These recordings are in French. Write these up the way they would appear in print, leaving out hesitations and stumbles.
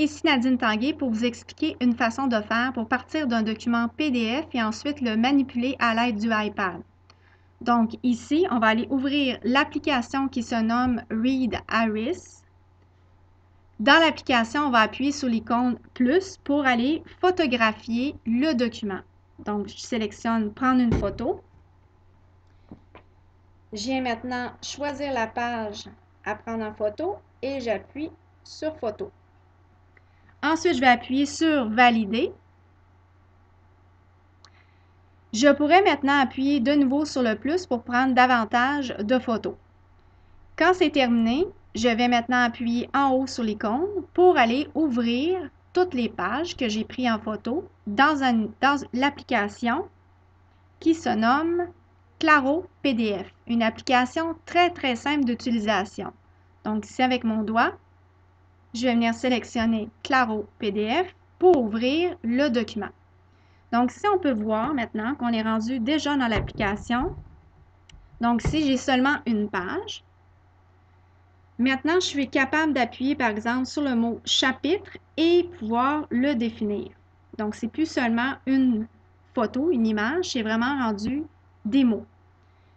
Ici Nadine Tanguay pour vous expliquer une façon de faire pour partir d'un document PDF et ensuite le manipuler à l'aide du iPad. Donc ici, on va aller ouvrir l'application qui se nomme Read Aris. Dans l'application, on va appuyer sur l'icône plus pour aller photographier le document. Donc je sélectionne prendre une photo. Je viens maintenant choisir la page à prendre en photo et j'appuie sur photo. Ensuite, je vais appuyer sur valider. Je pourrais maintenant appuyer de nouveau sur le plus pour prendre davantage de photos. Quand c'est terminé, je vais maintenant appuyer en haut sur l'icône pour aller ouvrir toutes les pages que j'ai prises en photo dans l'application qui se nomme Claro PDF, une application très simple d'utilisation. Donc ici avec mon doigt, je vais venir sélectionner Claro PDF pour ouvrir le document. Donc ici, on peut voir maintenant qu'on est rendu déjà dans l'application. Donc si j'ai seulement une page, maintenant je suis capable d'appuyer par exemple sur le mot chapitre et pouvoir le définir. Donc c'est plus seulement une photo, une image, c'est vraiment rendu des mots.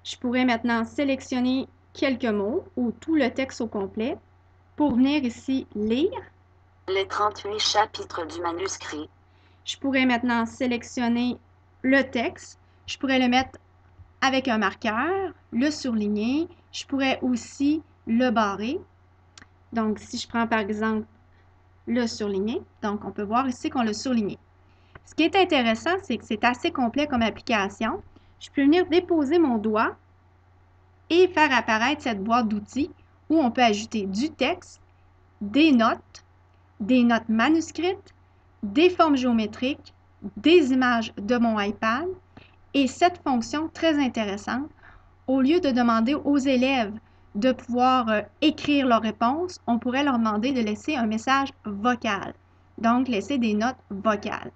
Je pourrais maintenant sélectionner quelques mots ou tout le texte au complet pour venir ici lire. Les 38 chapitres du manuscrit. Je pourrais maintenant sélectionner le texte. Je pourrais le mettre avec un marqueur, le surligner. Je pourrais aussi le barrer. Donc, si je prends par exemple le surligner, donc on peut voir ici qu'on l'a surligné. Ce qui est intéressant, c'est que c'est assez complet comme application. Je peux venir déposer mon doigt et faire apparaître cette boîte d'outils où on peut ajouter du texte, des notes manuscrites, des formes géométriques, des images de mon iPad et cette fonction très intéressante, au lieu de demander aux élèves de pouvoir écrire leurs réponses, on pourrait leur demander de laisser un message vocal, donc laisser des notes vocales.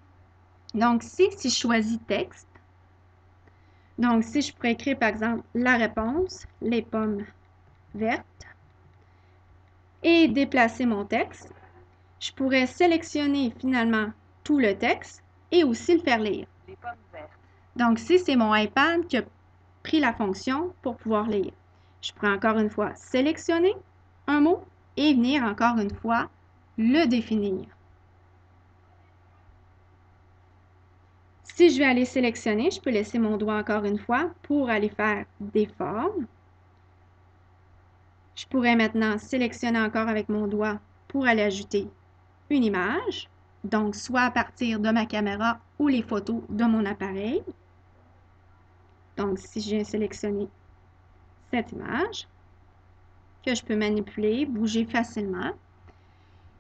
Donc si je choisis texte, donc si je pourrais écrire par exemple la réponse, les pommes vertes, et déplacer mon texte, je pourrais sélectionner finalement tout le texte et aussi le faire lire. Les pommes vertes. Donc, si c'est mon iPad qui a pris la fonction pour pouvoir lire, je pourrais encore une fois sélectionner un mot et venir encore une fois le définir. Si je vais aller sélectionner, je peux laisser mon doigt encore une fois pour aller faire des formes. Je pourrais maintenant sélectionner encore avec mon doigt pour aller ajouter une image, donc soit à partir de ma caméra ou les photos de mon appareil. Donc, si je viens sélectionner cette image, que je peux manipuler, bouger facilement,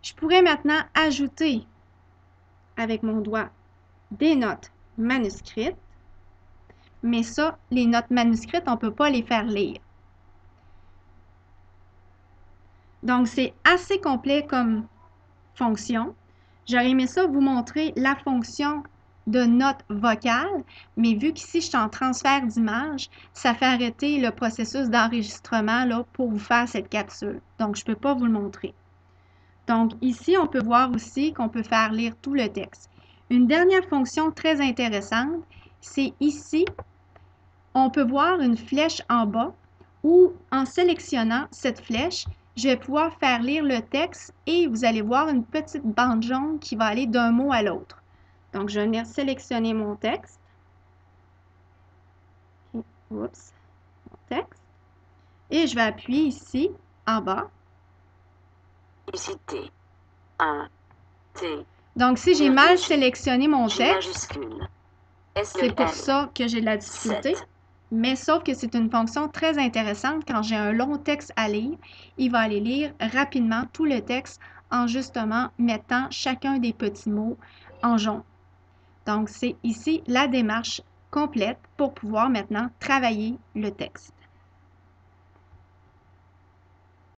je pourrais maintenant ajouter avec mon doigt des notes manuscrites, mais ça, les notes manuscrites, on ne peut pas les faire lire. Donc, c'est assez complet comme fonction. J'aurais aimé ça vous montrer la fonction de notes vocales, mais vu qu'ici, je suis en transfert d'image, ça fait arrêter le processus d'enregistrement là, pour vous faire cette capsule. Donc, je ne peux pas vous le montrer. Donc, ici, on peut voir aussi qu'on peut faire lire tout le texte. Une dernière fonction très intéressante, c'est ici, on peut voir une flèche en bas où, en sélectionnant cette flèche, je vais pouvoir faire lire le texte et vous allez voir une petite bande jaune qui va aller d'un mot à l'autre. Donc, je vais venir sélectionner mon texte. Oups, mon texte. Et je vais appuyer ici, en bas. Ici T. 1. T. Donc, si j'ai mal sélectionné mon texte, c'est pour ça que j'ai de la difficulté. 7. Mais sauf que c'est une fonction très intéressante quand j'ai un long texte à lire. Il va aller lire rapidement tout le texte en justement mettant chacun des petits mots en jaune. Donc, c'est ici la démarche complète pour pouvoir maintenant travailler le texte.